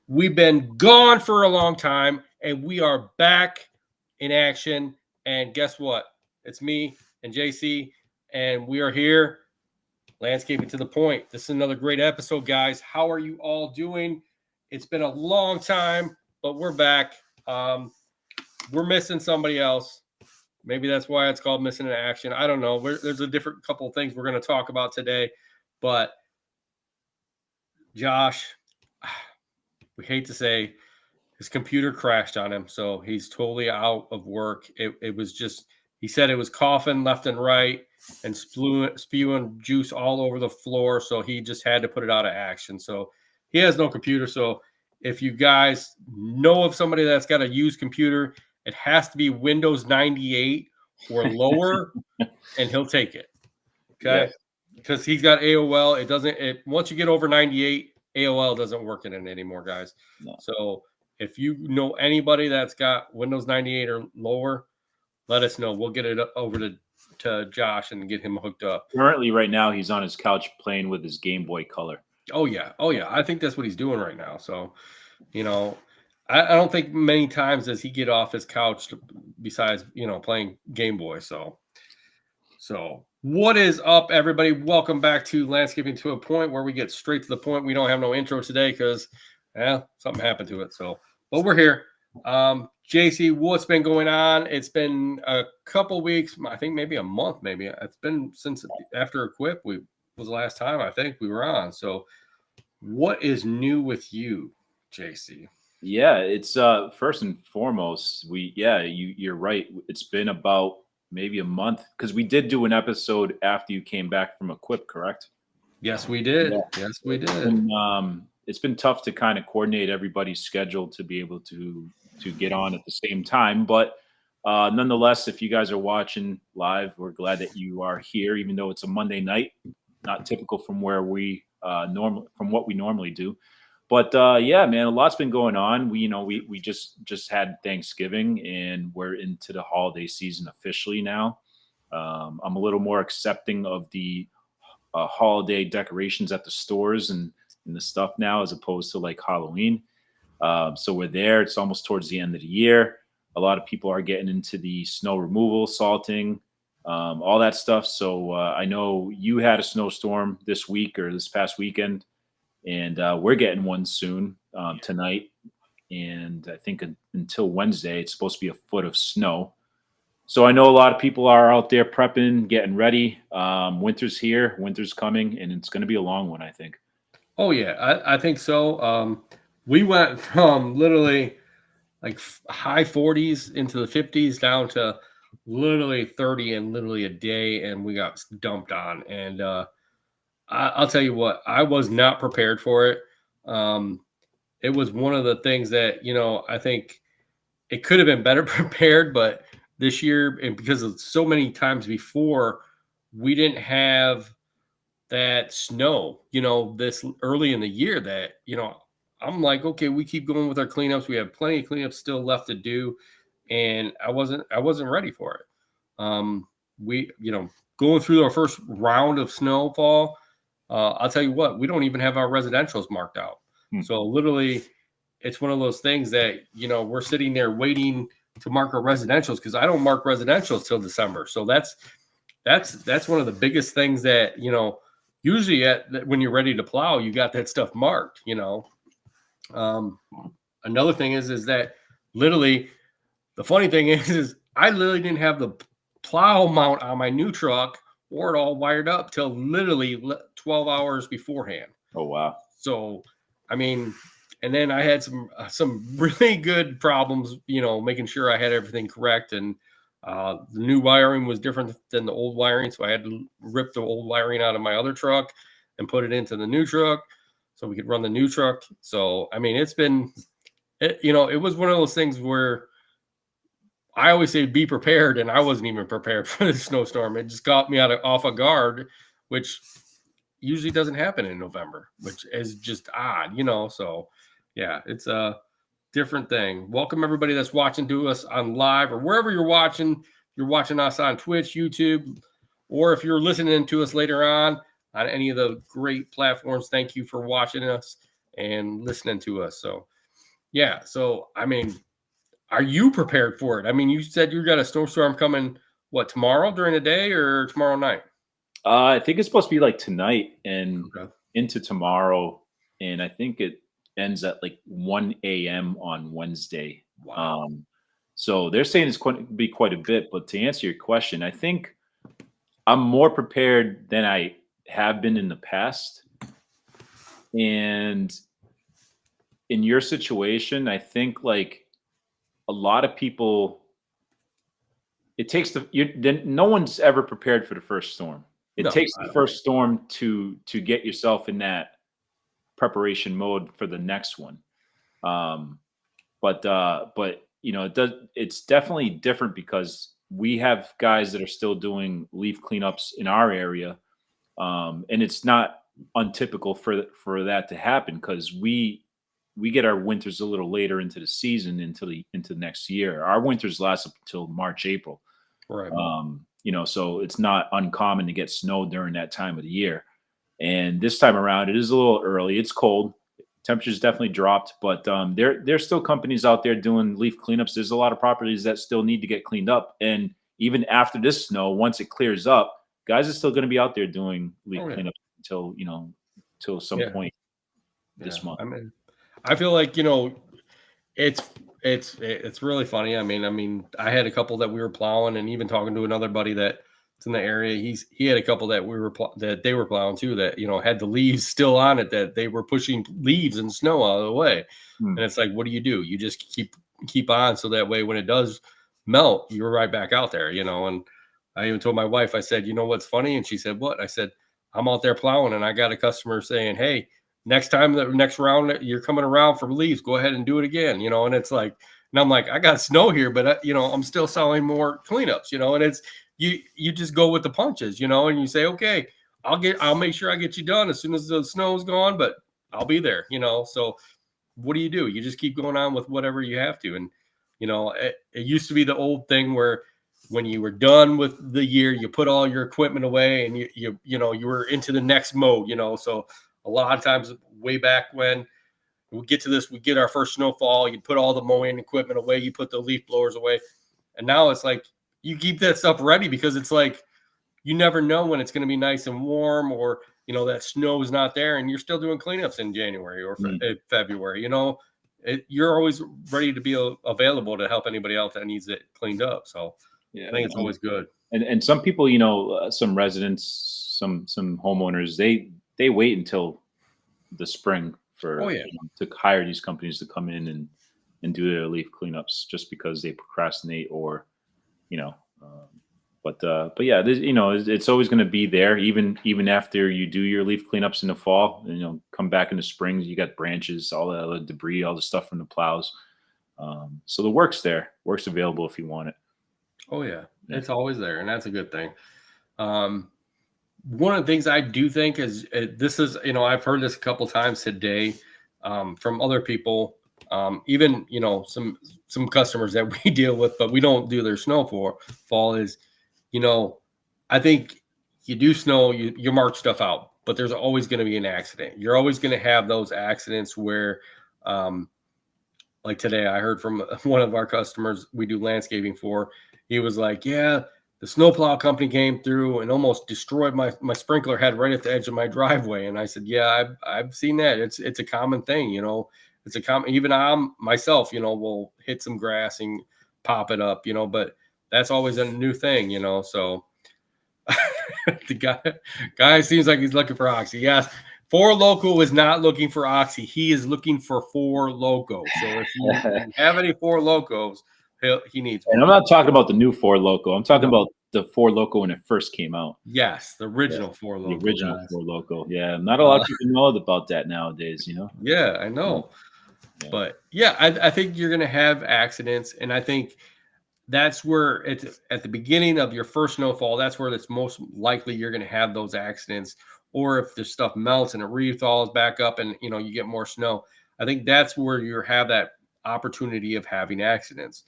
We've been gone for a long time, and we are back in action. And guess what? It's me and JC, and we are here. Landscaping to the point. This is another great episode, guys. How are you all doing? It's been a long time, but we're back. We're missing somebody else. Maybe that's why it's called Missing in Action. I don't know. There's a different couple of things we're going to talk about today, but Josh, we hate to say his computer crashed on him, so he's totally out of work. It was just, he said it was coughing left and right and spewing juice all over the floor, so he just had to put it out of action. So he has no computer. So if you guys know of somebody that's got a used computer, it has to be Windows 98 or lower, and he'll take it. Okay, because he's got AOL. It doesn't. Once you get over 98, AOL doesn't work in it anymore, guys. No. So if you know anybody that's got Windows 98 or lower, let us know. We'll get it over to Josh and get him hooked up. Currently, right now, he's on his couch playing with his Game Boy Color. Oh yeah. I think that's what he's doing right now. So, I don't think many times does he get off his couch besides playing Game Boy. So what is up, everybody? Welcome back to Landscaping to a Point, where we get straight to the point. We don't have no intro today because something happened to it. So, but we're here. JC, what's been going on? It's been a couple weeks, I think maybe a month, maybe. It's been since after Equip was the last time I think we were on. So what is new with you, JC? Yeah, it's first and foremost, you're right. It's been about maybe a month because we did do an episode after you came back from Equip, correct? Yes, we did. Yeah. Yes, we did. And, it's been tough to kind of coordinate everybody's schedule to be able to get on at the same time. But nonetheless, if you guys are watching live, we're glad that you are here, even though it's a Monday night, not typical from where we from what we normally do. But yeah, man, a lot's been going on. We just had Thanksgiving, and we're into the holiday season officially now. I'm a little more accepting of the holiday decorations at the stores and the stuff now, as opposed to like Halloween. So we're there. It's almost towards the end of the year. A lot of people are getting into the snow removal, salting, all that stuff. So I know you had a snowstorm this week or this past weekend, and we're getting one soon tonight. And I think until Wednesday, it's supposed to be a foot of snow. So I know a lot of people are out there prepping, getting ready. Winter's here, winter's coming, and it's going to be a long one, I think. Oh yeah, I think so. We went from literally like high 40s into the 50s down to literally 30 in literally a day, and we got dumped on. And I'll tell you what, I was not prepared for it. It was one of the things that I think it could have been better prepared, but this year, and because of so many times before, we didn't have that snow, this early in the year that, I'm like, okay, we keep going with our cleanups. We have plenty of cleanups still left to do. And I wasn't ready for it. We, going through our first round of snowfall, I'll tell you what, we don't even have our residentials marked out. So literally it's one of those things that, we're sitting there waiting to mark our residentials, because I don't mark residentials till December. So that's one of the biggest things that, usually when you're ready to plow, you got that stuff marked, Another thing is that literally the funny thing is I literally didn't have the plow mount on my new truck or it all wired up till literally 12 hours beforehand. Oh, wow. So, I mean, and then I had some really good problems, making sure I had everything correct. And the new wiring was different than the old wiring. So I had to rip the old wiring out of my other truck and put it into the new truck so we could run the new truck. So, I mean, it was one of those things where I always say be prepared, and I wasn't even prepared for the snowstorm. It just caught me off a guard, which usually doesn't happen in November, which is just odd, So, yeah, it's a different thing. Welcome everybody that's watching to us on live or wherever you're watching. You're watching us on Twitch, YouTube, or if you're listening to us later on any of the great platforms, thank you for watching us. and listening to us. So yeah. So I mean, are you prepared for it? I mean, you said you got a snowstorm coming. What, tomorrow during the day or tomorrow night? I think it's supposed to be like tonight and Okay. into tomorrow, and I think it ends at like 1 a.m. on Wednesday. Wow. So they're saying it's going to be quite a bit. But to answer your question, I think I'm more prepared than I have been in the past. And in your situation, I think like a lot of people, it takes then no one's ever prepared for the first storm. It No, takes I the don't think. first storm to get yourself in that preparation mode for the next one. Um, but it's definitely different because we have guys that are still doing leaf cleanups in our area, and it's not untypical for that to happen because we get our winters a little later into the season into next year. Our winters last up until March, April. Right. So it's not uncommon to get snow during that time of the year. And this time around, it is a little early. It's cold. Temperatures definitely dropped, but there's still companies out there doing leaf cleanups. There's a lot of properties that still need to get cleaned up. And even after this snow, once it clears up, guys are still going to be out there doing leaf Oh yeah. cleanups till some Yeah. point Yeah. this month. I mean, I feel like, it's really funny. I mean, I had a couple that we were plowing, and even talking to another buddy that's in the area. He had a couple that that they were plowing too, that had the leaves still on it, that they were pushing leaves and snow out of the way. Hmm. And it's like, what do? You just keep on, so that way when it does melt, you're right back out there. And I even told my wife, I said, you know what's funny? And she said, what? I said, I'm out there plowing, and I got a customer saying, hey, next time, the next round you're coming around for leaves, go ahead and do it again. And it's like, and I'm like, I got snow here, but I'm still selling more cleanups. And it's you just go with the punches, and you say, okay, I'll make sure I get you done as soon as the snow's gone, but I'll be there. So what do? You just keep going on with whatever you have to. And it used to be the old thing where when you were done with the year, you put all your equipment away, and you were into the next mode. So a lot of times, way back when we get our first snowfall, you put all the mowing equipment away, you put the leaf blowers away, and now it's like you keep that stuff ready, because it's like you never know when it's going to be nice and warm, or that snow is not there, and you're still doing cleanups in January or February. You're always ready to be available to help anybody else that needs it cleaned up. So Yeah, I think it's always good. and some people, some residents, some homeowners, they wait until the spring for Oh yeah. to hire these companies to come in and do their leaf cleanups just because they procrastinate or you know but yeah, it's always going to be there even after you do your leaf cleanups in the fall. And, come back in the spring, you got branches, all the other debris, all the stuff from the plows. So the work's available if you want it. Oh yeah. Yeah. It's always there, and that's a good thing. One of the things I do think is, this is, I've heard this a couple times today, from other people, even, some customers that we deal with, but we don't do their snow for fall is, I think you do snow, you mark stuff out, but there's always going to be an accident. You're always going to have those accidents where, like today, I heard from one of our customers we do landscaping for. He was like, yeah, the snowplow company came through and almost destroyed my sprinkler head right at the edge of my driveway. And I said, yeah, I've seen that. It's a common thing. It's a common, even I myself, will hit some grass and pop it up, but that's always a new thing, so the guy seems like he's looking for Oxy. Yes. Four Loco is not looking for Oxy. He is looking for Four Loco. So if you have any Four Locos, he needs one. And I'm not talking about the new Four Loco. I'm talking No. about the Four Loco when it first came out. Yes, the original Four The Loco. original Guys. Four Loco. Yeah, not a lot of people know about that nowadays. Yeah, I know. Yeah. But yeah, I think you're gonna have accidents, and I think that's where it's at the beginning of your first snowfall. That's where it's most likely you're gonna have those accidents. Or if the stuff melts and it rethaws back up, and you get more snow, I think that's where you have that opportunity of having accidents.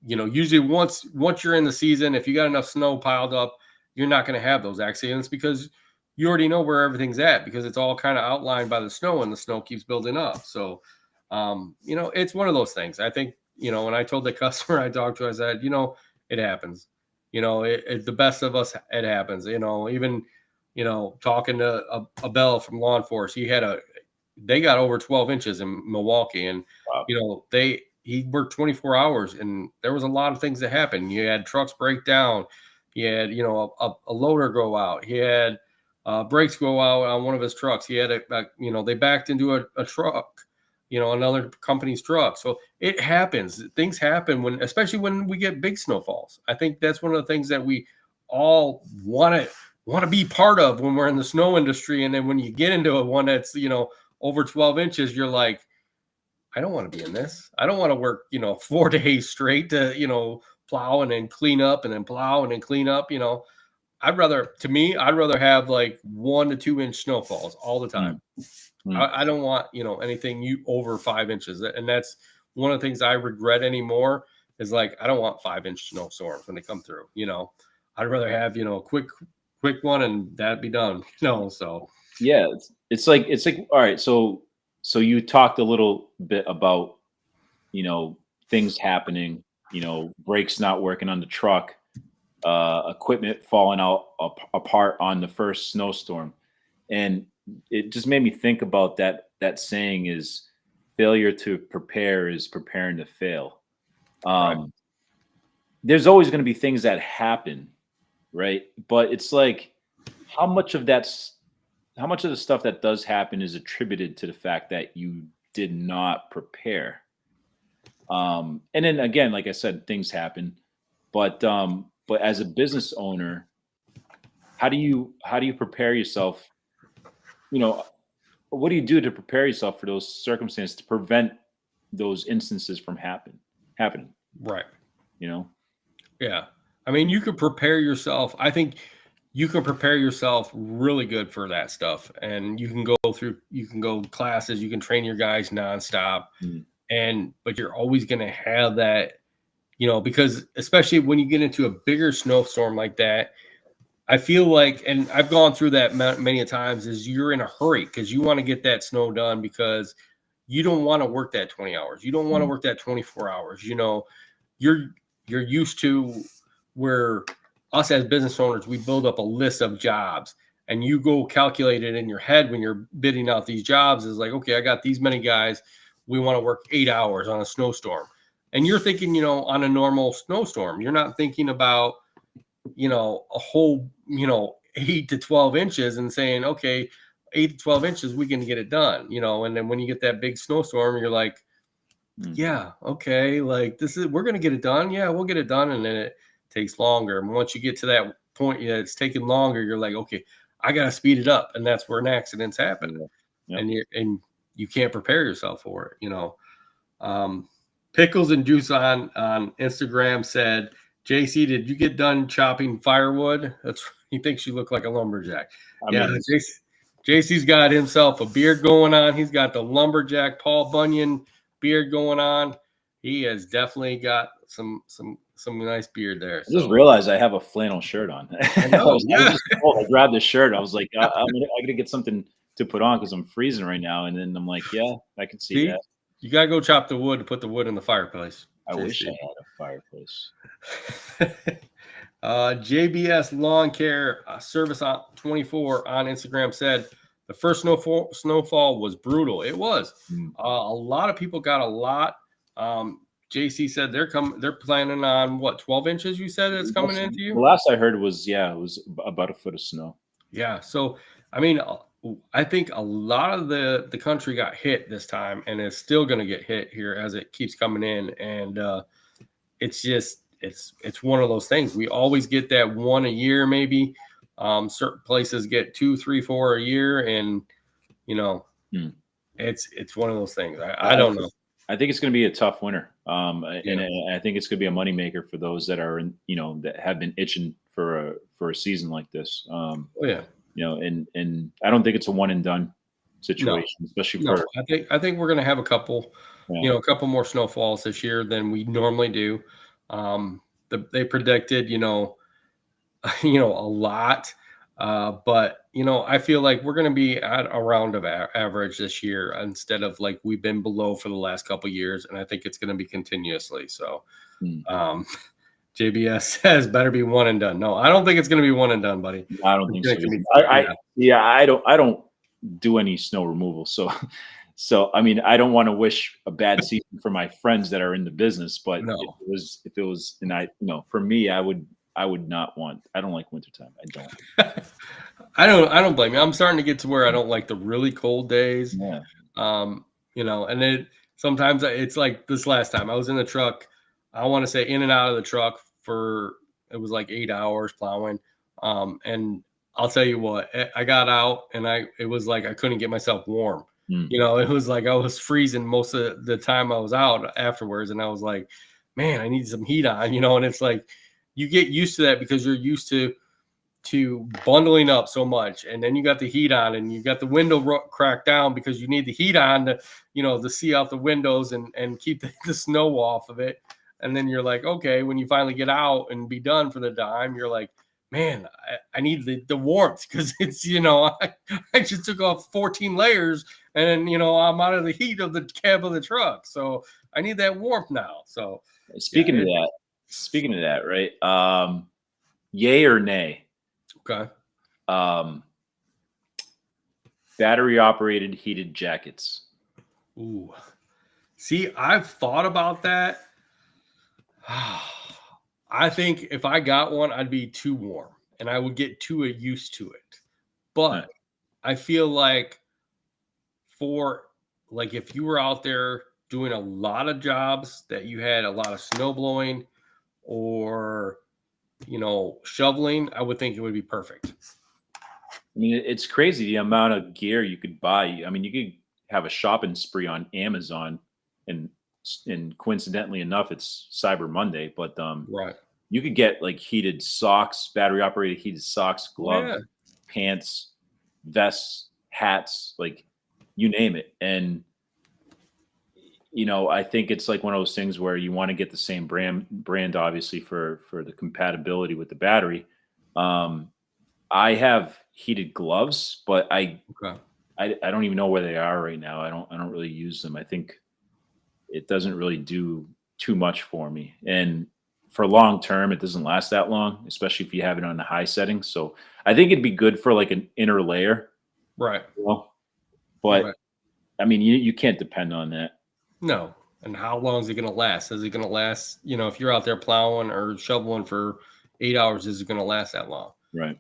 Usually once you're in the season, if you got enough snow piled up, you're not going to have those accidents because you already know where everything's at because it's all kind of outlined by the snow, and the snow keeps building up. So, it's one of those things. I think, when I told the customer I talked to, I said, it happens. The best of us, it happens. Even, talking to a Bell from law enforcement, they got over 12 inches in Milwaukee, and Wow. he worked 24 hours, and there was a lot of things that happened. You had trucks break down, he had a loader go out, he had brakes go out on one of his trucks. He had they backed into a truck, another company's truck. So it happens. Things happen especially when we get big snowfalls. I think that's one of the things that we all want to be part of when we're in the snow industry. And then when you get into one that's over 12 inches, you're like, I don't want to be in this. I don't want to work 4 days straight to plow and then clean up and then plow and then clean up. I'd rather have like 1 to 2 inch snowfalls all the time. I don't want, anything over 5 inches. And that's one of the things I regret anymore is like, I don't want 5-inch snowstorms when they come through. I'd rather have, a quick one and that'd be done, so. Yeah. It's like, all right. So you talked a little bit about, things happening, brakes not working on the truck, equipment falling apart on the first snowstorm. And it just made me think about that saying is failure to prepare is preparing to fail. Right. There's always going to be things that happen, right? But it's like, how much of the stuff that does happen is attributed to the fact that you did not prepare? And then again, like I said, things happen, but as a business owner, how do you prepare yourself? What do you do to prepare yourself for those circumstances to prevent those instances from happening? Right. Yeah. I mean, you can prepare yourself. I think you can prepare yourself really good for that stuff. And you can go classes, you can train your guys nonstop. But you're always going to have that, because especially when you get into a bigger snowstorm like that, I feel like, and I've gone through that many a times, is you're in a hurry because you want to get that snow done because you don't want to work that 20 hours. You don't want to work that 24 hours. You're used to where us as business owners, we build up a list of jobs and you go calculate it in your head when you're bidding out these jobs is like, okay, I got these many guys. We want to work 8 hours on a snowstorm. And you're thinking, on a normal snowstorm, you're not thinking about, a whole, 8 to 12 inches and saying, okay, 8 to 12 inches, we can get it done, and then when you get that big snowstorm, you're like, yeah, okay, like we're going to get it done. Yeah, we'll get it done. And then it takes longer. And once you get to that point, it's taking longer. You're like, okay, I got to speed it up. And that's where an accident's happen. Yeah. And you can't prepare yourself for it. Pickles and Juice on Instagram said, JC, did you get done chopping firewood? He thinks you look like a lumberjack. JC's got himself a beard going on. He's got the lumberjack Paul Bunyan beard going on. He has definitely got some nice beard there. I just realized I have a flannel shirt on. I know. I grabbed the shirt. I was like, I'm gonna get something to put on because I'm freezing right now. And then I'm like, yeah, I can see that. You gotta go chop the wood to put the wood in the fireplace. I wish I had a fireplace. JBS Lawn Care Service 24 on Instagram said the first snowfall was brutal. It was. A lot of people got a lot. JC said they're planning on what, 12 inches? You said it's coming into you. The last I heard was it was about a foot of snow. Yeah. So I mean, I think a lot of the country got hit this time, and it's still going to get hit here as it keeps coming in. And it's just it's one of those things. We always get that one a year, maybe. Certain places get 2, 3, 4 a year, and it's one of those things. I don't know. I think it's going to be a tough winter, and I think it's going to be a moneymaker for those that are that have been itching for a season like this. And I don't think it's a one and done situation, especially for. I think we're going to have a couple, a couple more snowfalls this year than we normally do. They predicted, a lot. But I feel like we're going to be at a round of average this year instead of like we've been below for the last couple of years, and I think it's going to be continuously. So, um, JBS says better be one and done. No, I don't think it's going to be one and done, buddy. I don't think so. Yeah. I don't do any snow removal, so I mean, I don't want to wish a bad season for my friends that are in the business, but No. if it was, and for me, I would not want. I don't like wintertime. I don't. I don't blame you. I'm starting to get to where I don't like the really cold days. Yeah. And sometimes it's like this last time I was in the truck. I want to say in and out of the truck it was like 8 hours plowing. And I'll tell you what, I got out and it was like I couldn't get myself warm. It was like I was freezing most of the time I was out afterwards. And I was like, man, I need some heat on, and it's like you get used to that because you're used to bundling up so much, and then you got the heat on and you got the window cracked down because you need the heat on to see out the windows and keep the snow off of it. And then you're like, okay, when you finally get out and be done for the dime, you're like, man, I need the warmth because it's, I just took off 14 layers and then, I'm out of the heat of the cab of the truck. So I need that warmth now. So speaking of that, right? Yay or nay? Okay. Battery operated heated jackets. Ooh. See, I've thought about that. I think if I got one, I'd be too warm and I would get too used to it. But I feel like if you were out there doing a lot of jobs that you had a lot of snow blowing or, shoveling, I would think it would be perfect. I mean, it's crazy the amount of gear you could buy. I mean, you could have a shopping spree on Amazon and coincidentally enough, it's Cyber Monday, but right. You could get like heated socks, battery operated heated socks, gloves, pants, vests, hats, like you name it. And I think it's like one of those things where you want to get the same brand obviously for the compatibility with the battery. I have heated gloves, but I don't even know where they are right now. I don't really use them. I think it doesn't really do too much for me. And for long term, it doesn't last that long, especially if you have it on the high settings. So I think it'd be good for like an inner layer. Right. But I mean, you can't depend on that. No. And how long is it going to last? Is it going to last, if you're out there plowing or shoveling for 8 hours, is it going to last that long? Right.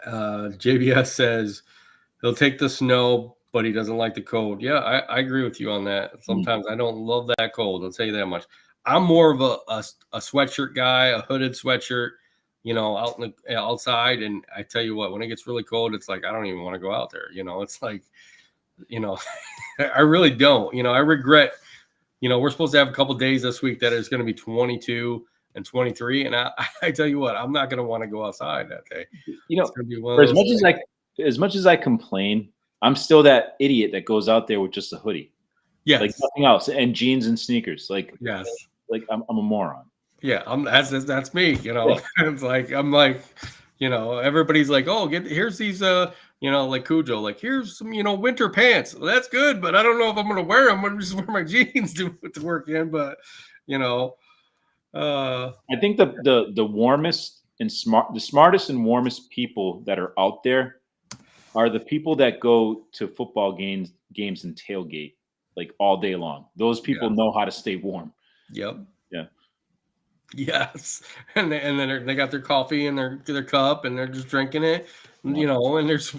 JBS says he'll take the snow, but he doesn't like the cold. Yeah, I agree with you on that. Sometimes I don't love that cold. I'll tell you that much. I'm more of a sweatshirt guy, a hooded sweatshirt, outside. And I tell you what, when it gets really cold, it's like I don't even want to go out there. It's like, I really don't. I regret. We're supposed to have a couple days this week that is going to be 22 and 23, and I tell you what, I'm not going to want to go outside that day. It's going to be one of those as much as I complain, I'm still that idiot that goes out there with just a hoodie. Yeah, like nothing else, and jeans and sneakers. Like yes, like I'm a moron. Yeah, that's me. It's like I'm like, everybody's like, oh, here's these like Cujo, like here's some winter pants. Well, that's good, but I don't know if I'm gonna wear them. I'm gonna just wear my jeans to work in. But I think the warmest and the smartest and warmest people that are out there are the people that go to football games and tailgate like all day long. Those people know how to stay warm. Yep. Yeah. Yes. And then they got their coffee in their cup and they're just drinking it, and there's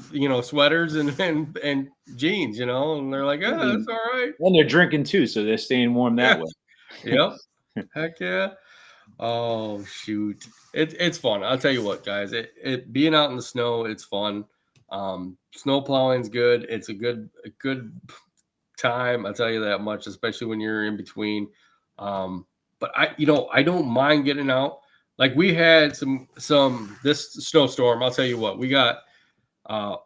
sweaters and jeans, and they're like, oh, that's all right. And they're drinking too, so they're staying warm that way. Yep. Heck yeah. Oh shoot. It's fun. I'll tell you what, guys. It being out in the snow, it's fun. Snow plowing's good. It's a good time. I'll tell you that much, especially when you're in between. But I don't mind getting out. Like we had some this snowstorm. I'll tell you what, we got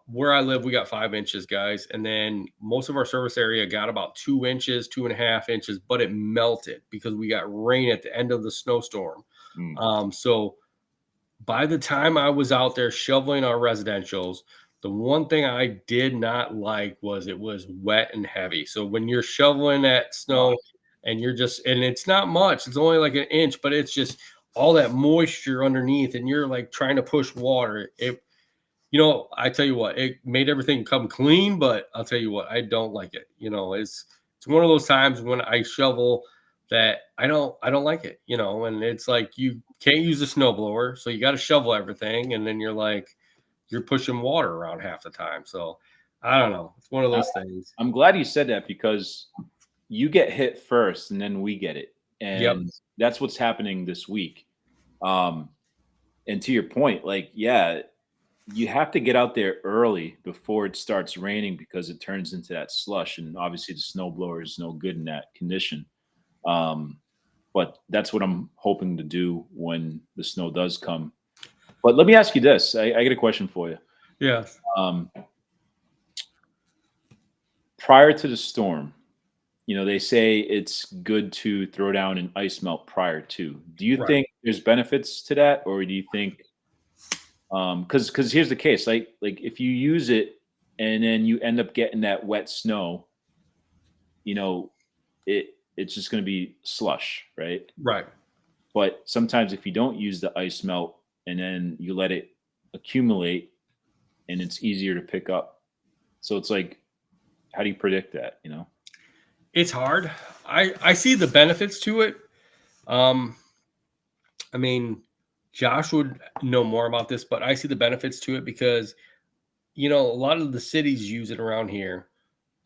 where I live, we got 5 inches, guys. And then most of our service area got about 2 inches, 2.5 inches, but it melted because we got rain at the end of the snowstorm. by the time I was out there shoveling our residentials, the one thing I did not like was it was wet and heavy. So when you're shoveling that snow and and it's not much, it's only like an inch, but it's just all that moisture underneath and you're like trying to push water. I tell you what, it made everything come clean, but I'll tell you what, I don't like it. It's one of those times when I shovel that I don't like it, and it's like you can't use a snowblower, so you got to shovel everything, and then you're pushing water around half the time. So I don't know. It's one of those things. I'm glad you said that because you get hit first and then we get it. And that's what's happening this week. And to your point, like, yeah, you have to get out there early before it starts raining because it turns into that slush. And obviously the snowblower is no good in that condition. But that's what I'm hoping to do when the snow does come. But let me ask you this. I get a question for you. Yeah. Prior to the storm, they say it's good to throw down an ice melt prior to. Do you think there's benefits to that? Or do you think, because here's the case, like if you use it and then you end up getting that wet snow, it's just going to be slush, right? Right. But sometimes if you don't use the ice melt and then you let it accumulate and it's easier to pick up. So it's like, how do you predict that, It's hard. I see the benefits to it. I mean, Josh would know more about this, but I see the benefits to it because, a lot of the cities use it around here.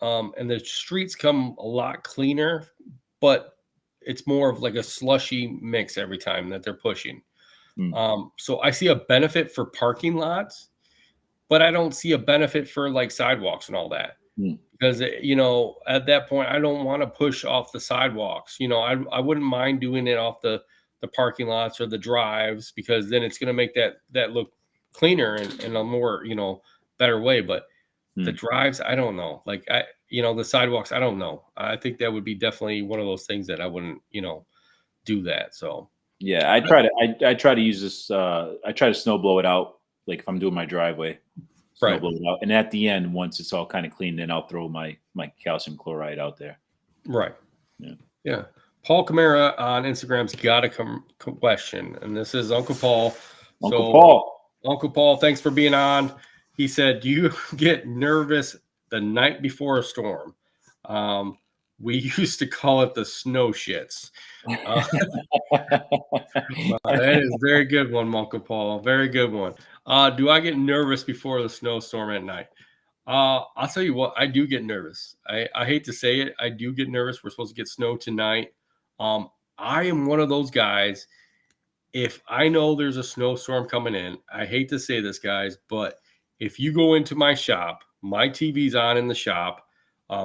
And the streets come a lot cleaner, but it's more of like a slushy mix every time that they're pushing. So I see a benefit for parking lots, but I don't see a benefit for like sidewalks and all that. Because, at that point, I don't want to push off the sidewalks. I wouldn't mind doing it off the parking lots or the drives because then it's going to make that look cleaner and in a more, better way. But the drives, I don't know. Like, the sidewalks, I don't know. I think that would be definitely one of those things that I wouldn't, do that. So, yeah, I try to use this. I try to snow blow it out. Like if I'm doing my driveway. Right. Blow it out. And at the end, once it's all kind of clean, then I'll throw my calcium chloride out there. Right. Yeah. Paul Camara on Instagram's got a question, and this is Uncle Paul. Uncle Paul, thanks for being on. He said, "Do you get nervous the night before a storm?" We used to call it the snow shits. That is a very good one, Uncle Paul. Very good one. Do I get nervous before the snowstorm at night? I'll tell you what, I do get nervous. I hate to say it. I do get nervous. We're supposed to get snow tonight. I am one of those guys. If I know there's a snowstorm coming in, I hate to say this, guys, but if you go into my shop, my TV's on in the shop.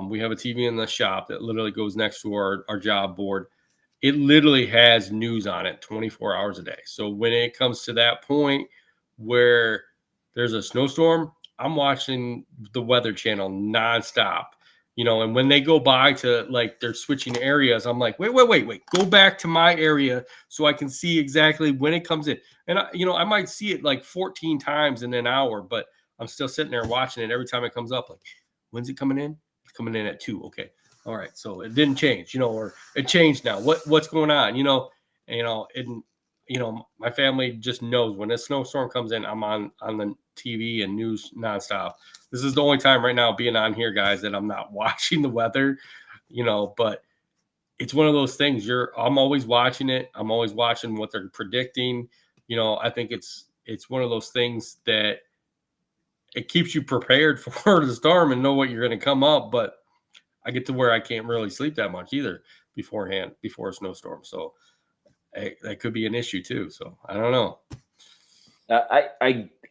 We have a TV in the shop that literally goes next to our job board. It literally has news on it 24 hours a day. So when it comes to that point where there's a snowstorm, I'm watching the Weather Channel nonstop, and when they go by to like they're switching areas, I'm like, wait, go back to my area so I can see exactly when it comes in. And I might see it like 14 times in an hour, but I'm still sitting there watching it every time it comes up. Like, when's it coming in? It's coming in at 2. Okay. All right. So it didn't change, or it changed now. What's going on? My family just knows when a snowstorm comes in, I'm on the TV and news nonstop. This is the only time right now being on here, guys, that I'm not watching the weather, but it's one of those things I'm always watching it. I'm always watching what they're predicting. I think it's one of those things that it keeps you prepared for the storm and know what you're going to come up. But I get to where I can't really sleep that much either before a snowstorm. So that could be an issue too. So I don't know.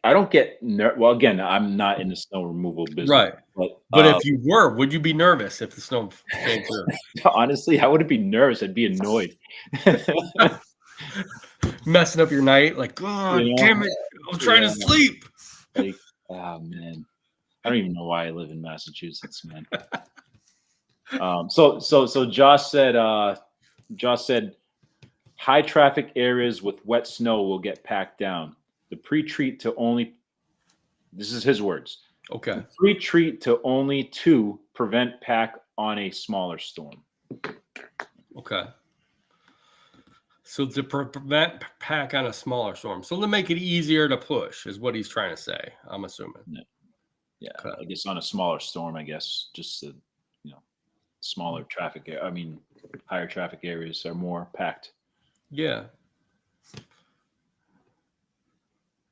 I don't get well. Again, I'm not in the snow removal business, right? But if you were, would you be nervous if the snow came through? Honestly, I wouldn't be nervous. I'd be annoyed. Messing up your night, like, oh, damn it! I was trying to sleep. Like, oh man, I don't even know why I live in Massachusetts, man. So Josh said high traffic areas with wet snow will get packed down. pre-treat to only. This is his words. Okay. Pre-treat to only 2 prevent pack on a smaller storm. Okay. So to prevent pack on a smaller storm. So to make it easier to push is what he's trying to say, I'm assuming. Yeah. Okay. I guess on a smaller storm, I guess just the, smaller traffic. I mean, higher traffic areas are more packed. Yeah.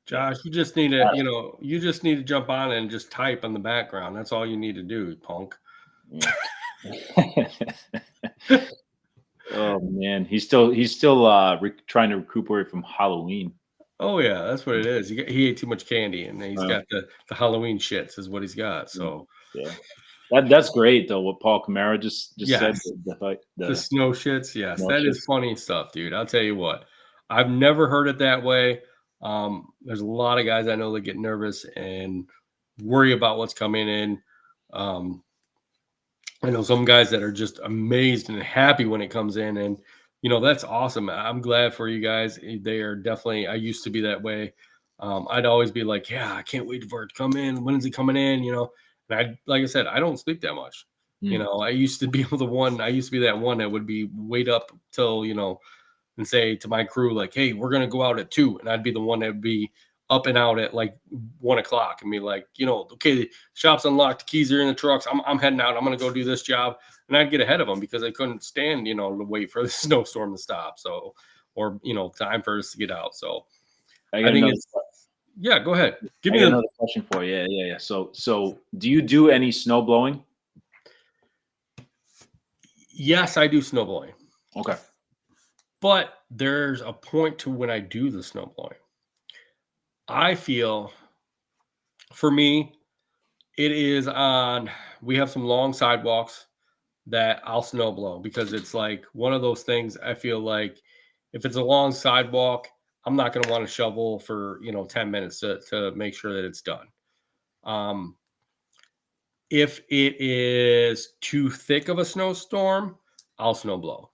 Josh, you just need to, you just need to jump on and just type on the background. That's all you need to do, punk. Yeah. Oh man, he's still trying to recuperate from Halloween. Oh yeah, that's what it is. He ate too much candy, and he's got the Halloween shits is what he's got. So yeah, that's great though. What Paul Camaro just yes. said. The snow shits, yes, snow that shits. is funny stuff, dude. I'll tell you what, I've never heard it that way. There's a lot of guys I know that get nervous and worry about what's coming in. I know some guys that are just amazed and happy when it comes in, and that's awesome. I'm glad for you guys. They are definitely. I used to be that way. I'd always be like, yeah, I can't wait for it to come in. When is it coming in? And like I said, I don't sleep that much. I used to be I used to be that one that would be wait up till and say to my crew like, hey, we're gonna go out at 2, and I'd be the one that would be up and out at like 1 o'clock and be like, okay, the shop's unlocked, the keys are in the trucks. I'm heading out. I'm going to go do this job. And I'd get ahead of them because I couldn't stand, to wait for the snowstorm to stop. So, or, time for us to get out. So I think yeah, go ahead. Give me another question for you. Yeah. So do you do any snow blowing? Yes, I do snow blowing. Okay. But there's a point to when I do the snow blowing. I feel for me, it is we have some long sidewalks that I'll snow blow because it's like one of those things. I feel like if it's a long sidewalk, I'm not going to want to shovel for, 10 minutes to make sure that it's done. If it is too thick of a snowstorm, I'll snow blow.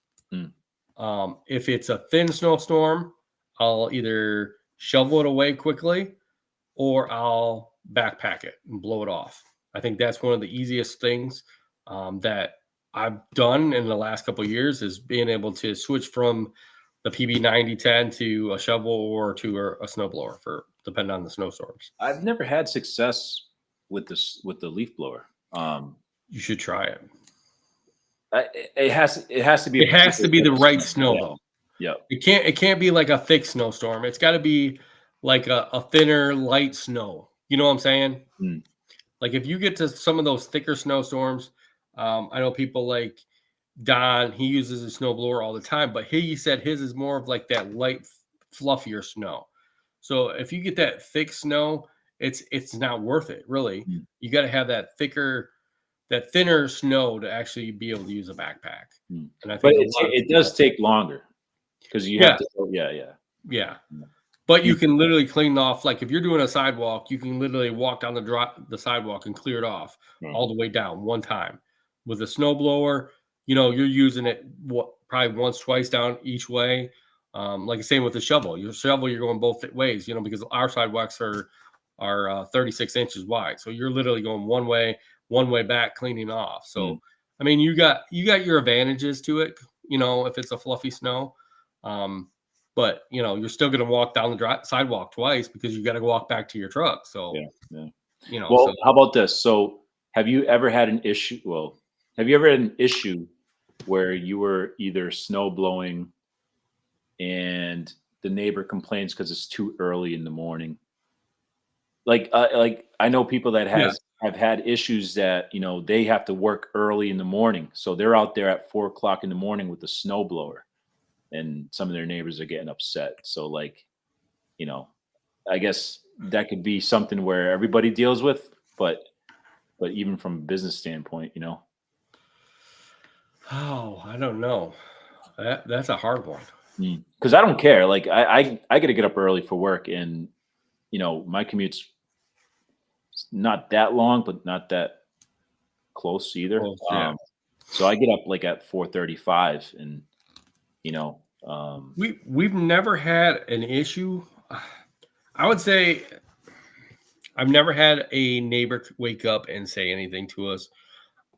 If it's a thin snowstorm, I'll either shovel it away quickly or I'll backpack it and blow it off. I think that's one of the easiest things that I've done in the last couple of years is being able to switch from the PB 9010 to a shovel or to a snowblower for depending on the snowstorms. I've never had success with the leaf blower. You should try it. It has to be. It has to be the right snow though. Yeah. It can't be like a thick snowstorm. It's got to be like a thinner, light snow. You know what I'm saying? Like if you get to some of those thicker snowstorms, I know people like Don, he uses a snowblower all the time, but he said his is more of like that light, fluffier snow. So if you get that thick snow, it's not worth it, really. You got to have that thinner snow to actually be able to use a backpack. And I think it does take longer because you have to. Yeah. But you can literally clean off. Like if you're doing a sidewalk, you can literally walk down the sidewalk and clear it off all the way down one time. With a snowblower, you're using it probably once, twice down each way. Like the same with the shovel. Your shovel, you're going both ways. Because our sidewalks are 36 inches wide, so you're literally going one way back, cleaning off. So I mean, you got your advantages to it. If it's a fluffy snow. But you're still going to walk down the sidewalk twice because you got to walk back to your truck. So, Well, how about this? So, have you ever had an issue? Well, have you ever had an issue where you were either snow blowing and the neighbor complains because it's too early in the morning? Like I know people that have had issues that they have to work early in the morning, so they're out there at 4 o'clock in the morning with the snow blower. And some of their neighbors are getting upset. So I guess that could be something where everybody deals with, but even from a business standpoint, Oh, I don't know. That's a hard one. Because I don't care. Like I got to get up early for work, and my commute's not that long, but not that close either. So I get up like at 4:35, and we've never had an issue. I would say I've never had a neighbor wake up and say anything to us.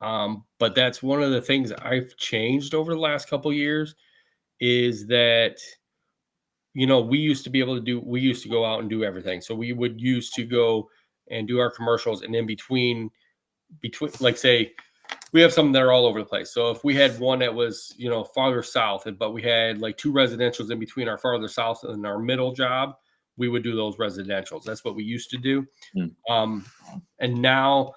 But that's one of the things I've changed over the last couple years is that, we used to be able to we used to go out and do everything. So we would used to go and do our commercials, and in between, like say, we have some that are all over the place. So if we had one that was, farther south, but we had like two residentials in between our farther south and our middle job, we would do those residentials. That's what we used to do. And now,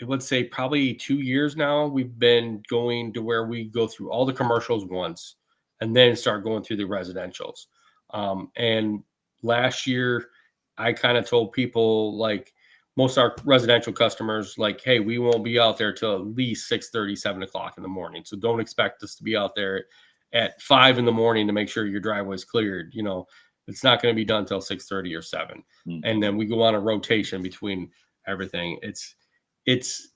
I would say probably 2 years now, we've been going to where we go through all the commercials once and then start going through the residentials. And last year, I kind of told people, like, most of our residential customers, like, hey, we won't be out there till at least 6:30, 7 o'clock in the morning. So don't expect us to be out there at 5 in the morning to make sure your driveway's cleared. It's not going to be done till 6:30 or 7. And then we go on a rotation between everything. It's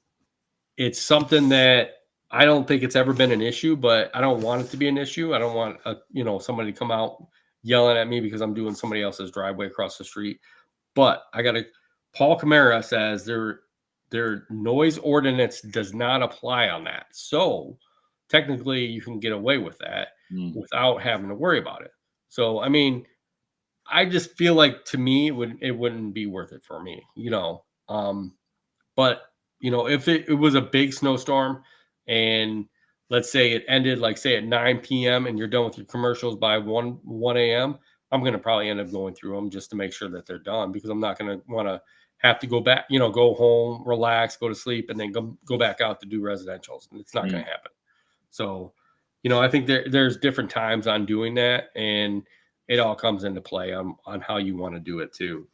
something that I don't think it's ever been an issue, but I don't want it to be an issue. I don't want somebody to come out yelling at me because I'm doing somebody else's driveway across the street. But Paul Camara says their noise ordinance does not apply on that. So technically you can get away with that without having to worry about it. So, I mean, I just feel like, to me, it wouldn't be worth it for me, but if it was a big snowstorm and let's say it ended, like say at 9 p.m. and you're done with your commercials by 1 a.m., I'm going to probably end up going through them just to make sure that they're done, because I'm not going to want to have to go back, go home, relax, go to sleep, and then go back out to do residentials. And it's not going to happen. So, I think there's different times on doing that, and it all comes into play on how you want to do it too.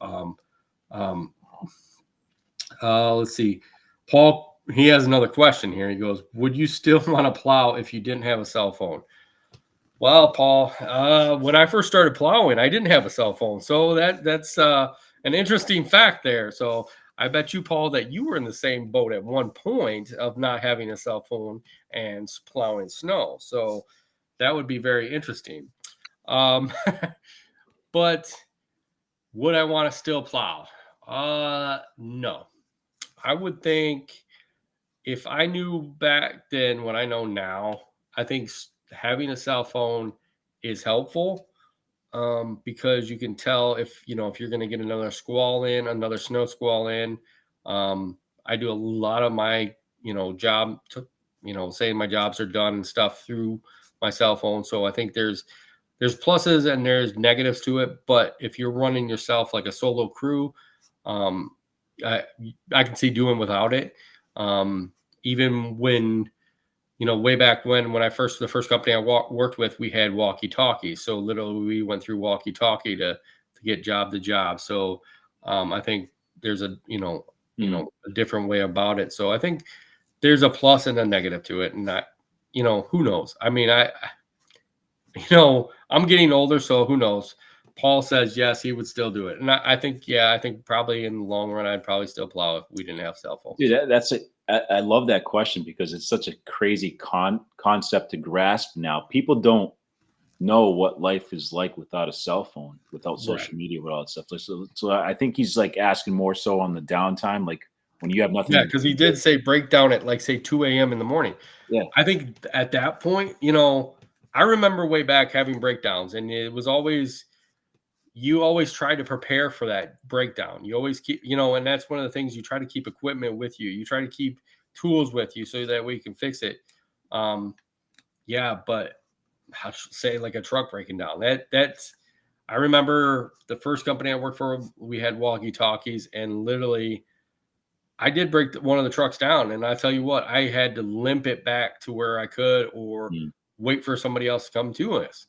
Let's see. Paul, he has another question here. He goes, would you still want to plow if you didn't have a cell phone? Well, Paul, when I first started plowing, I didn't have a cell phone. So that's an interesting fact there. So I bet you, Paul, that you were in the same boat at one point of not having a cell phone and plowing snow. So that would be very interesting. But would I want to still plow? No. I would think, if I knew back then what I know now, I think having a cell phone is helpful, because you can tell if you're going to get another snow squall in. I do a lot of my job saying my jobs are done and stuff through my cell phone. So I think there's pluses and there's negatives to it. But if you're running yourself like a solo crew, I can see doing without it. Even when, way back when the first company I worked with, we had walkie talkies. So literally we went through walkie talkie to get job to job. So, I think there's a different way about it. So I think there's a plus and a negative to it. And that, who knows? I mean, I'm getting older, so who knows? Paul says yes, he would still do it, and I think probably in the long run, I'd probably still plow if we didn't have cell phones. Dude, I love that question, because it's such a crazy concept to grasp now. People don't know what life is like without a cell phone, without social media, with all that stuff. So I think he's like asking more so on the downtime, like when you have nothing. Yeah, because he did say breakdown at like say 2 a.m. in the morning. Yeah, I think at that point, I remember way back having breakdowns, and it was always, you always try to prepare for that breakdown. You always keep, and that's one of the things, you try to keep equipment with you. You try to keep tools with you so that way you can fix it. Yeah, but I should say, like a truck breaking down. I remember the first company I worked for, we had walkie talkies, and literally I did break one of the trucks down, and I tell you what, I had to limp it back to where I could, or wait for somebody else to come to us.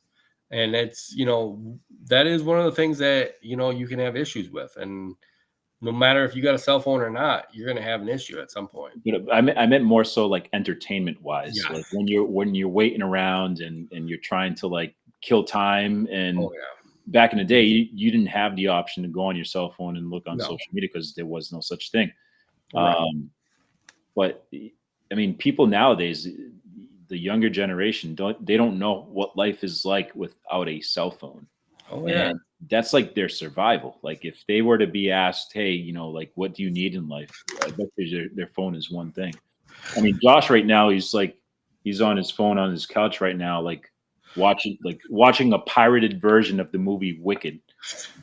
And it's, that is one of the things that, you can have issues with. And no matter if you got a cell phone or not, you're going to have an issue at some point. I meant more so like entertainment wise, Yeah. like when you're waiting around and you're trying to like kill time. And back in the day, you didn't have the option to go on your cell phone and look on social media, because there was no such thing. Right. But I mean, people nowadays, the younger generation, don't know what life is like without a cell phone. Oh yeah. And that's like their survival. Like if they were to be asked, hey, like what do you need in life? I bet their phone is one thing. I mean, Josh right now, he's on his phone on his couch right now, like watching a pirated version of the movie Wicked.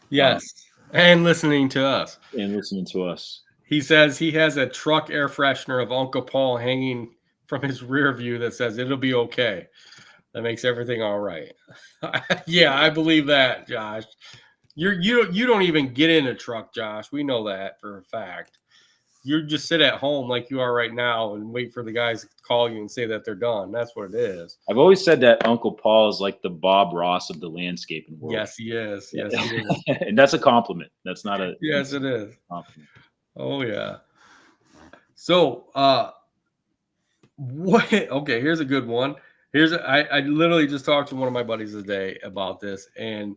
Yes. And listening to us. And listening to us. He says he has a truck air freshener of Uncle Paul hanging from his rear view that says it'll be okay. That makes everything all right. Yeah, I believe that, Josh. You don't even get in a truck, Josh. We know that for a fact. You just sit at home like you are right now and wait for the guys to call you and say that they're done. That's what it is. I've always said that Uncle Paul is like the Bob Ross of the landscaping world. Yes, he is. Yes, he is. And that's a compliment. That's not a yes, it is. Compliment. Oh yeah. So what okay, here's a good one. I literally just talked to one of my buddies today about this. And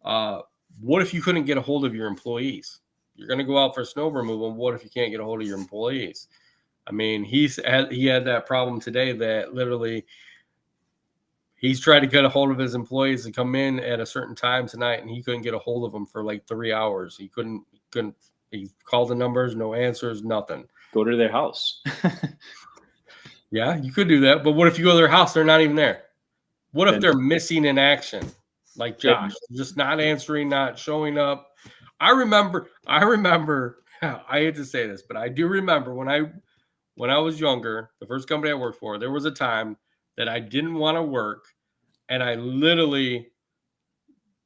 what if you couldn't get a hold of your employees? You're going to go out for snow removal. What if you can't get a hold of your employees? I mean, he had that problem today that literally he's tried to get a hold of his employees to come in at a certain time tonight, and he couldn't get a hold of them for like 3 hours. He couldn't. He called the numbers, no answers, nothing. Go to their house. Yeah, you could do that. But what if you go to their house, they're not even there? What if they're missing in action? Like Josh, just not answering, not showing up. I remember, I hate to say this, but I do remember when I was younger, the first company I worked for, there was a time that I didn't want to work. And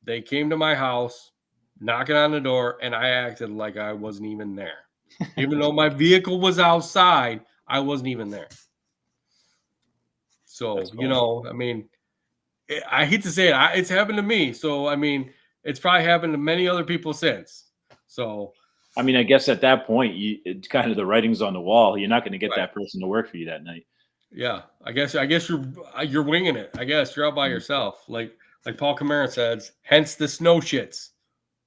they came to my house, knocking on the door, and I acted like I wasn't even there. Even though my vehicle was outside, I wasn't even there. So, I mean, I hate to say it, it's happened to me. So, I mean, it's probably happened to many other people since. So, I mean, I guess at that point, it's kind of the writing's on the wall. You're not going to get that person to work for you that night. Yeah, I guess you're winging it. I guess you're out by yourself, like Paul Kamara says. Hence the snow shits.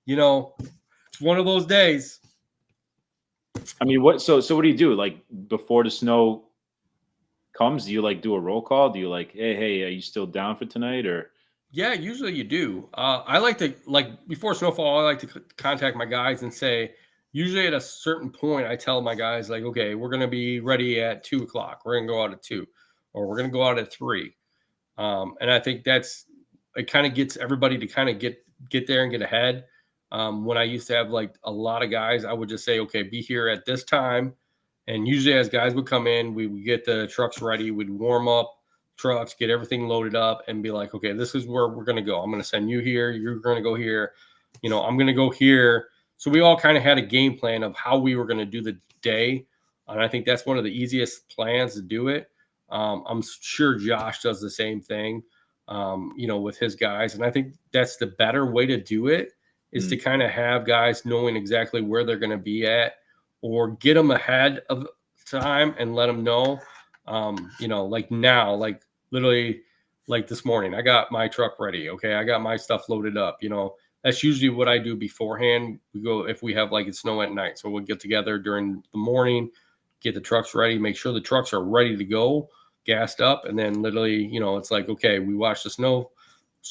It's one of those days. I mean, so what do you do? Like before the snow comes, do you like do a roll call? Do you like, hey, are you still down for tonight? Or yeah, usually you do. I like to before snowfall, I like to contact my guys and say, usually at a certain point, I tell my guys like, okay, we're going to be ready at 2:00. We're going to go out at 2, or we're going to go out at 3. And I think it kind of gets everybody to kind of get there and get ahead. When I used to have like a lot of guys, I would just say, okay, be here at this time. And usually as guys would come in, we would get the trucks ready. We'd warm up trucks, get everything loaded up, and be like, okay, this is where we're going to go. I'm going to send you here. You're going to go here. I'm going to go here. So we all kind of had a game plan of how we were going to do the day. And I think that's one of the easiest plans to do it. I'm sure Josh does the same thing, with his guys. And I think that's the better way to do it is to kind of have guys knowing exactly where they're going to be at, or get them ahead of time and let them know, like now, like literally like this morning, I got my truck ready. Okay. I got my stuff loaded up. That's usually what I do beforehand. We go, if we have like it's snow at night. So we'll get together during the morning, get the trucks ready, make sure the trucks are ready to go, gassed up. And then literally, it's like, okay, we watch the snow,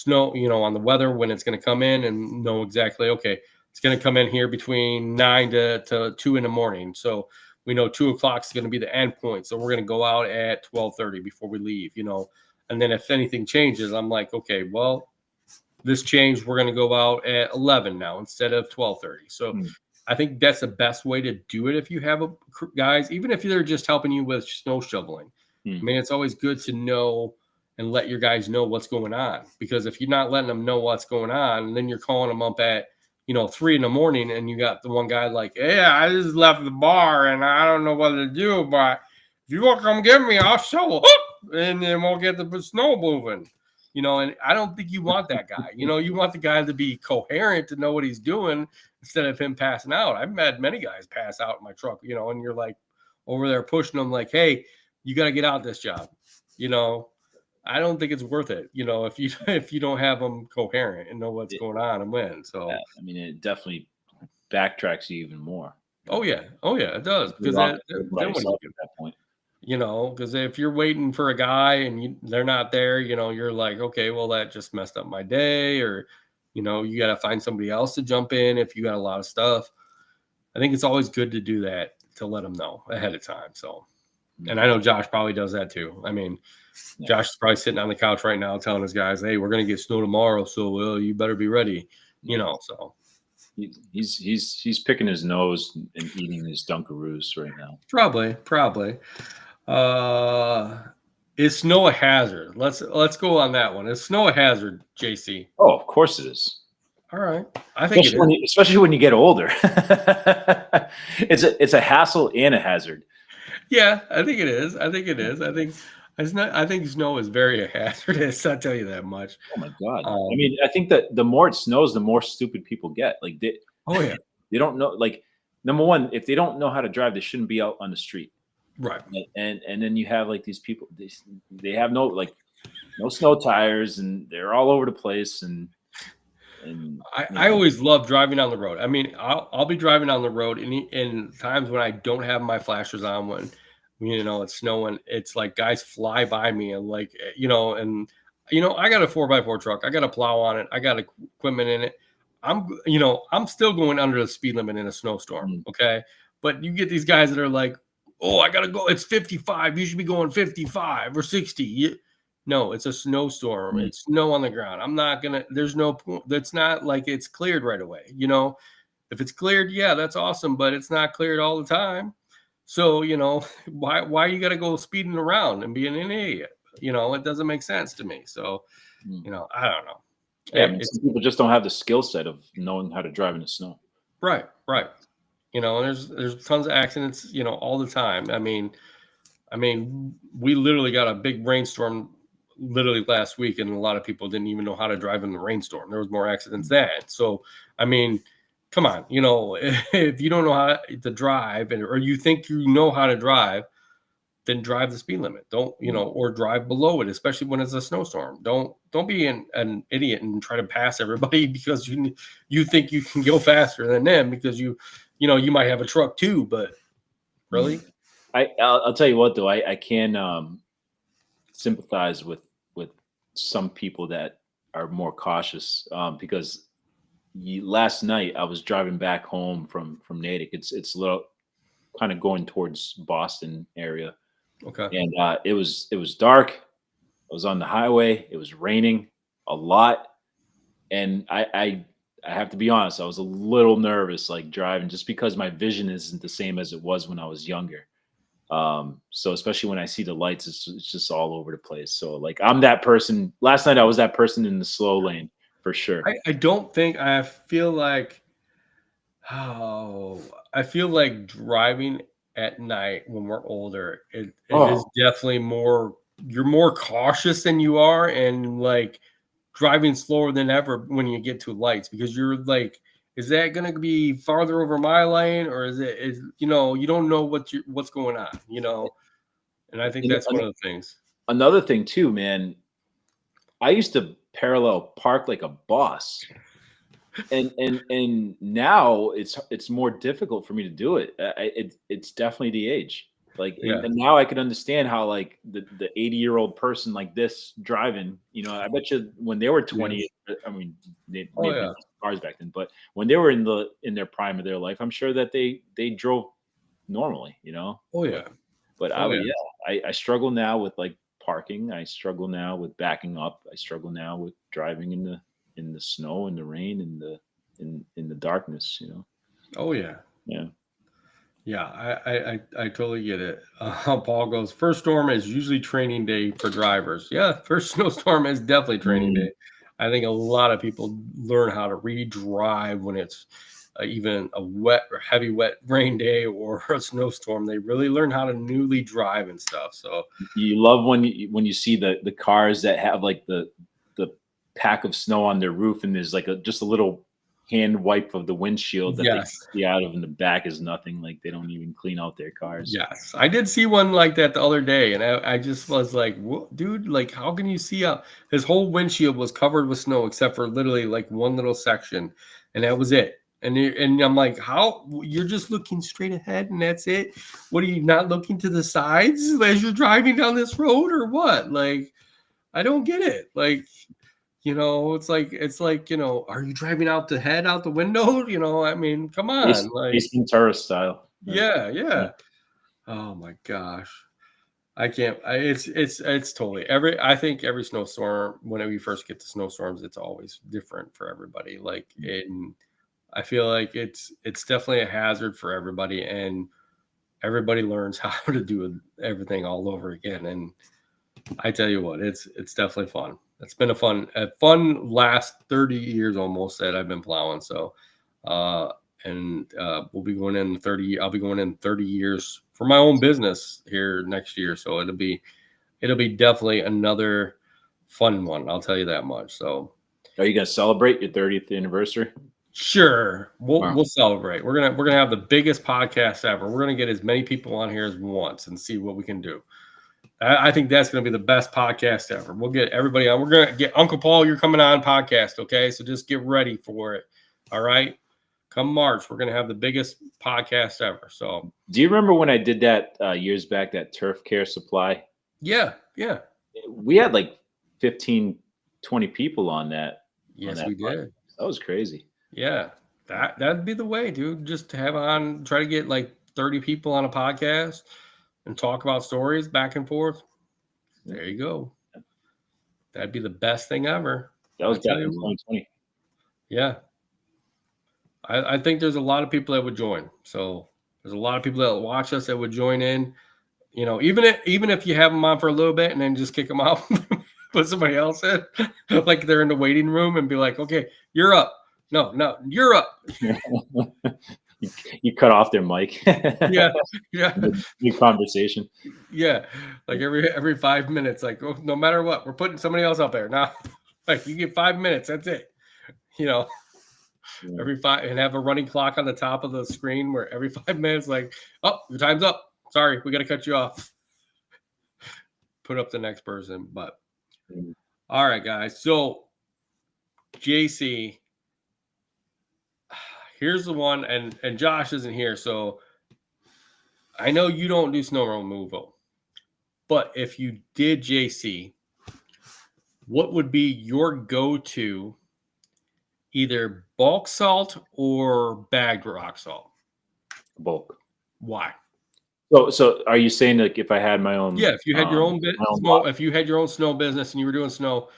on the weather when it's going to come in, and know exactly, okay, it's going to come in here between 9 to 2 in the morning. So we know 2:00 is going to be the end point. So we're going to go out at 12:30 before we leave, and then if anything changes, I'm like, okay, well, this changed. We're going to go out at 11 now instead of 12:30. So I think that's the best way to do it. If you have guys, even if they're just helping you with snow shoveling, I mean, it's always good to know and let your guys know what's going on, because if you're not letting them know what's going on, and then you're calling them up at 3 in the morning, and you got the one guy like, yeah, I just left the bar and I don't know what to do, but if you want to come get me, I'll show up, and then we'll get the snow moving. And I don't think you want that guy. You want the guy to be coherent, to know what he's doing, instead of him passing out. I've had many guys pass out in my truck, and you're like over there pushing them like, hey, you got to get out this job. I don't think it's worth it, if you don't have them coherent and know what's going on and when. So, yeah, I mean, it definitely backtracks you even more. Oh yeah, it does, because then when you get at that point. Because if you're waiting for a guy and they're not there, you're like, okay, well, that just messed up my day, or You know, you got to find somebody else to jump in if you got a lot of stuff. I think it's always good to do that, to let them know ahead of time. So, and I know Josh probably does that too. I mean, Josh is probably sitting on the couch right now telling his guys, "Hey, we're going to get snow tomorrow, so you better be ready." You know, so he's picking his nose and eating his Dunkaroos right now. probably. Is snow a hazard? Let's go on that one. Is snow a hazard, JC? Oh, of course it is. All right, I think especially when you get older. It's a hassle and a hazard. Yeah, I think it is. I think snow is very hazardous. I'll tell you that much. Oh my God! I mean, I think that the more it snows, the more stupid people get. Like they don't know. Like, number one, if they don't know how to drive, they shouldn't be out on the street. Right. And then you have like these people. They have no snow tires, and they're all over the place. And I always love driving on the road. I mean, I'll be driving on the road in times when I don't have my flashers on, when it's snowing. It's like guys fly by me and I got a 4x4 truck. I got a plow on it. I got equipment in it. I'm still going under the speed limit in a snowstorm. Okay. But you get these guys that are like, "Oh, I gotta go. It's 55. You should be going 55 or 60. No, it's a snowstorm. It's snow on the ground. I'm not going to, there's no point. That's not like it's cleared right away. If it's cleared, yeah, that's awesome, but it's not cleared all the time. So, why you got to go speeding around and being an idiot? It doesn't make sense to me. So, I don't know. Yeah, some people just don't have the skill set of knowing how to drive in the snow. Right. And there's tons of accidents, all the time. I mean, we literally got a big rainstorm literally last week, and a lot of people didn't even know how to drive in the rainstorm. There was more accidents than that. So, I mean, come on, if you don't know how to drive or you think you know how to drive, then drive the speed limit. Don't, or drive below it, especially when it's a snowstorm. Don't be an idiot and try to pass everybody because you think you can go faster than them because you might have a truck too, but really? I'll tell you what, though, I can sympathize with some people that are more cautious, because last night I was driving back home from Natick. It's a little kind of going towards Boston area. Okay. And it was dark. I was on the highway. It was raining a lot, and I have to be honest, I was a little nervous, like driving, just because my vision isn't the same as it was when I was younger. So especially when I see the lights, it's just all over the place. So like I'm that person. Last night I was that person in the slow lane for sure. I feel like driving at night when we're older, it is definitely more, you're more cautious than you are, and like driving slower than ever when you get to lights, because you're like, is that going to be farther over my lane, or is you don't know what's going on, and I think that's one of the things. Another thing too, man, I used to parallel park like a boss, and now it's more difficult for me to do it. It's definitely the age. Like, and now I can understand how like the 80-year-old person like this driving, I bet you when they were 20, I mean, they had cars back then, but when they were in their prime of their life, I'm sure that they drove normally, Oh yeah. But I struggle now with like parking. I struggle now with backing up. I struggle now with driving in the snow and the rain and in the darkness, Oh yeah. Yeah. Yeah, I totally get it. Paul goes, first storm is usually training day for drivers. Yeah, first snowstorm is definitely training day. I think a lot of people learn how to redrive when it's even a wet or heavy wet rain day or a snowstorm. They really learn how to newly drive and stuff. So you love when you see the cars that have like the pack of snow on their roof, and there's like just a little hand wipe of the windshield that they see out of, and the back is nothing. Like they don't even clean out their cars. Yes, I did see one like that the other day, and I just was like, what, dude, like how can you see out? His whole windshield was covered with snow except for literally like one little section, and that was it. And I'm like, how? You're just looking straight ahead and that's it? What, are you not looking to the sides as you're driving down this road or what? Like, I don't get it. Like, It's like, are you driving out the head out the window? I mean, come on. Ace Ventura style. Yeah, Yeah. yeah. Oh my gosh. I can't. It's totally I think every snowstorm, whenever you first get the snowstorms, it's always different for everybody. And I feel like it's definitely a hazard for everybody, and everybody learns how to do everything all over again. And I tell you what, it's definitely fun. It's been a fun last 30 years almost that I've been plowing. So, we'll be going in 30. I'll be going in 30 years for my own business here next year. So it'll be definitely another fun one. I'll tell you that much. So, are you gonna celebrate your 30th anniversary? sure, we'll celebrate. We're gonna have the biggest podcast ever. We're gonna get as many people on here as once and see what we can do. I think that's going to be the best podcast ever. We'll get everybody on. We're going to get Uncle Paul. You're coming on podcast. Okay. So just get ready for it. All right. Come March, we're going to have the biggest podcast ever. So do you remember when I did that years back, that Turf Care Supply? Yeah. Yeah. We had like 15, 20 people on that. Yes, we did. That was crazy. Yeah. That'd be the way, dude. Just to have on, try to get like 30 people on a podcast and talk about stories back and forth. There you go. That'd be the best thing ever. That was back in 2020. Yeah. I think there's a lot of people that would join. So there's a lot of people that watch us that would join in. Even if you have them on for a little bit and then just kick them out, put somebody else in, like they're in the waiting room, and be like, okay, you're up. No, you're up. You cut off their mic. Yeah. New conversation. Yeah, like every 5 minutes, like, oh, no matter what, we're putting somebody else up there now. Like, you get 5 minutes, that's it. Every 5, and have a running clock on the top of the screen where every 5 minutes, like, oh, your time's up. Sorry, we got to cut you off. Put up the next person, but all right, guys. So, JC. Here's the one, and Josh isn't here, so I know you don't do snow removal, but if you did, JC, what would be your go-to, either bulk salt or bagged rock salt? Bulk. Why? So are you saying, like, if I had my own? Yeah, if you had your own if you had your own snow business and you were doing snow,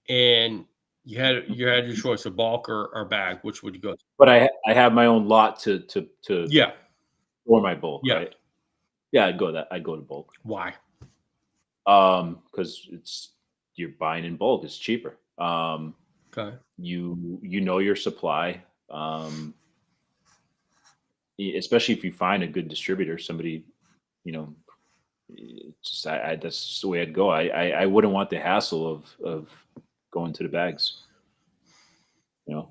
and you had your choice of bulk or bag, which would you go to? But I have my own lot to yeah, for my bulk. Yeah. Right? Yeah, I'd go to bulk. Why? Because you're buying in bulk. It's cheaper. Okay. You know your supply. Especially if you find a good distributor, somebody, that's just the way I'd go. I wouldn't want the hassle of going to the bags.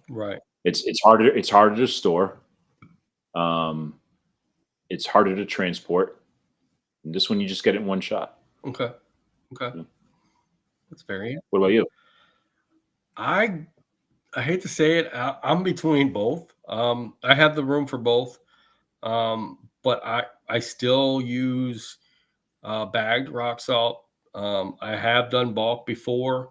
Right. It's harder to store. It's harder to transport. And this one, you just get it in one shot. Okay. Yeah. That's very. What about you? I hate to say it, I'm between both. I have the room for both. But I still use bagged rock salt. I have done bulk before.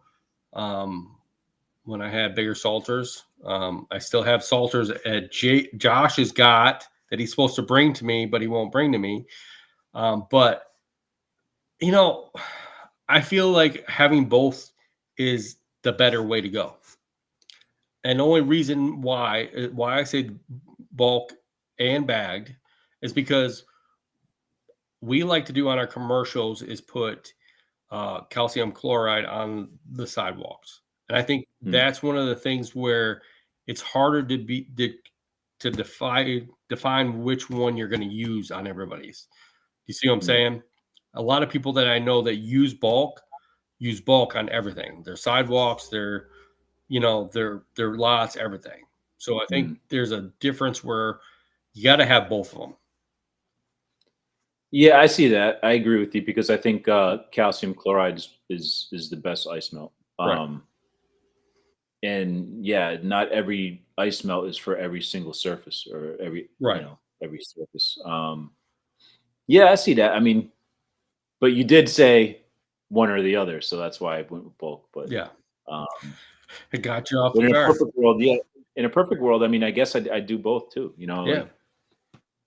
When I had bigger salters, I still have salters at Josh has got that he's supposed to bring to me, but he won't bring to me. But I feel like having both is the better way to go. And the only reason why I say bulk and bagged is because we like to do on our commercials is put calcium chloride on the sidewalks. And I think that's one of the things where it's harder to define which one you're going to use on everybody's. You see what I'm saying? A lot of people that I know that use bulk on everything. Their sidewalks, their lots, everything. So I think there's a difference where you got to have both of them. Yeah, I see that. I agree with you because I think calcium chloride is the best ice melt. Right. And yeah, not every ice melt is for every single surface or every surface. Yeah, I see that. I mean, but you did say one or the other, so that's why I went with bulk. But yeah, Um, It got you off but the in a guard. perfect world, yeah, in a perfect world, I mean, I guess I do both too. You know, Yeah. like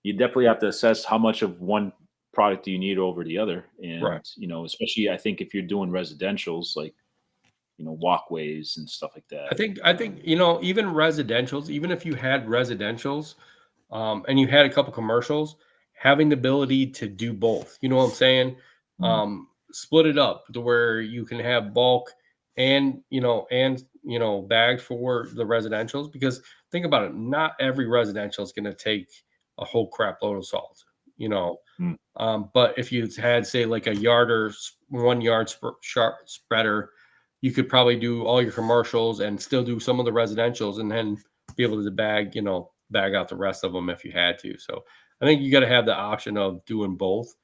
you definitely have to assess how much of one product do you need over the other, Right. and you know, especially I think if you're doing residentials, like walkways and stuff like that. I think even residentials, even if you had residentials, and you had a couple commercials, having the ability to do both. You know what I'm saying? Mm, Split it up to where you can have bulk and bagged for the residentials. Because think about it, not every residential is going to take a whole crap load of salt. You know, mm. but if you had, say, like a yard or 1 yard spreader, you could probably do all your commercials and still do some of the residentials, and then be able to bag out the rest of them if you had to. So I think you got to have the option of doing both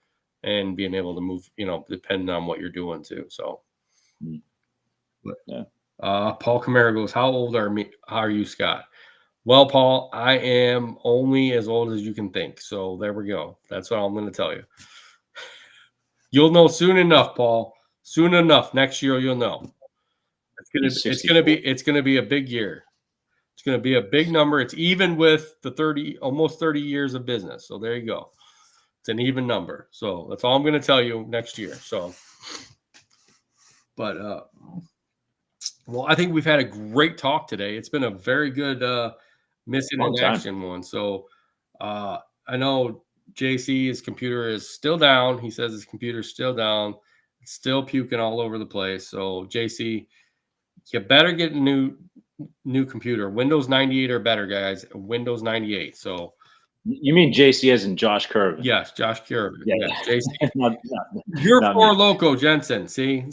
and being able to move, depending on what you're doing too. So, Mm. Yeah. Paul Camara goes, "How old are you, Scott?" Well, Paul, I am only as old as you can think. So there we go. That's what I'm going to tell you. You'll know soon enough, Paul. Soon enough. Next year, you'll know. He's It's gonna 64. be it's gonna be a big year. It's gonna be a big number. It's even with the almost 30 years of business. So there you go. It's an even number. So that's all I'm gonna tell you next year. So, but well, I think we've had a great talk today. It's been a very good missing Long in time. action one. So I know JC's computer is still down. He says his computer's still down. It's still puking all over the place. So JC, you better get a new computer. Windows 98 or better, guys. Windows 98. So You mean JC as in Josh Curvin? yes, Josh Curvin. Yeah. Yeah, JC. not, You're not for me. Loco Jensen. See,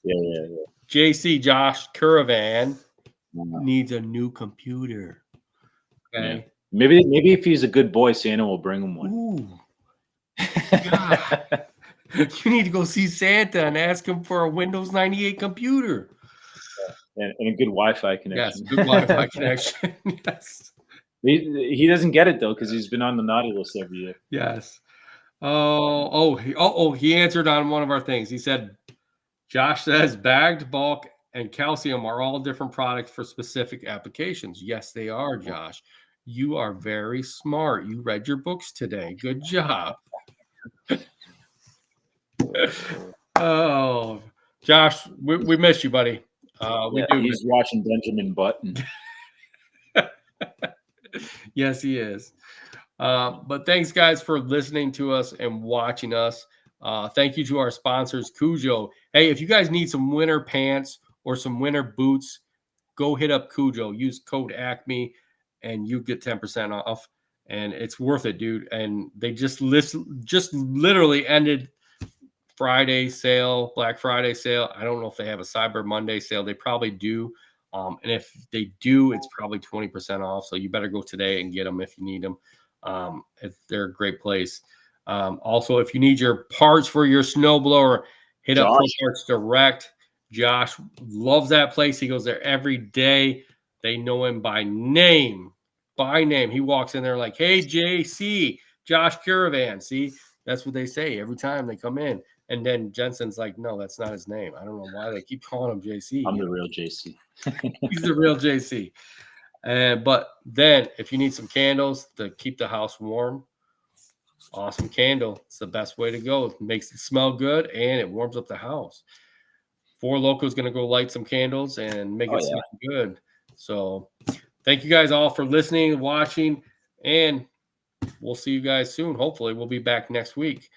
Yeah. JC Josh Caravan Yeah. needs a new computer. Okay. Yeah. Maybe if he's a good boy, Santa will bring him one. Ooh, God. You need to go see Santa and ask him for a Windows 98 computer. and a good Wi-Fi Yes, connection. good Wi-Fi connection. Yes. He doesn't get it though because he's been on the naughty list every year. Yes. He answered on one of our things. He said, Josh says bagged, bulk, and calcium are all different products for specific applications. Yes, they are, Josh. You are very smart. You read your books today. Good job. Oh, Josh, we miss you, buddy. We do. He's watching Benjamin Button. Yes, he is. But thanks, guys, for listening to us and watching us. Thank you to our sponsors, Cujo. Hey, if you guys need some winter pants or some winter boots, go hit up Cujo. Use code ACME and you get 10% off. And it's worth it, dude. And they just literally ended Friday sale, Black Friday sale. I don't know if they have a Cyber Monday sale. They probably do. And if they do, it's probably 20% off. So you better go today and get them if you need them. They're a great place. Also, if you need your parts for your snowblower, hit up Pro Parts Direct. Josh loves that place. He goes there every day. They know him by name. By name. He walks in there like, hey, JC, Josh Caravan. See, that's what they say every time they come in. And then Jensen's like, no, that's not his name. I don't know why they keep calling him JC. I'm the real JC. He's the real JC. But then if you need some candles to keep the house warm, awesome candle. It's the best way to go. It makes it smell good and it warms up the house. Four Loco's going to go light some candles and make it smell good. So thank you guys all for listening, watching, and we'll see you guys soon. Hopefully we'll be back next week.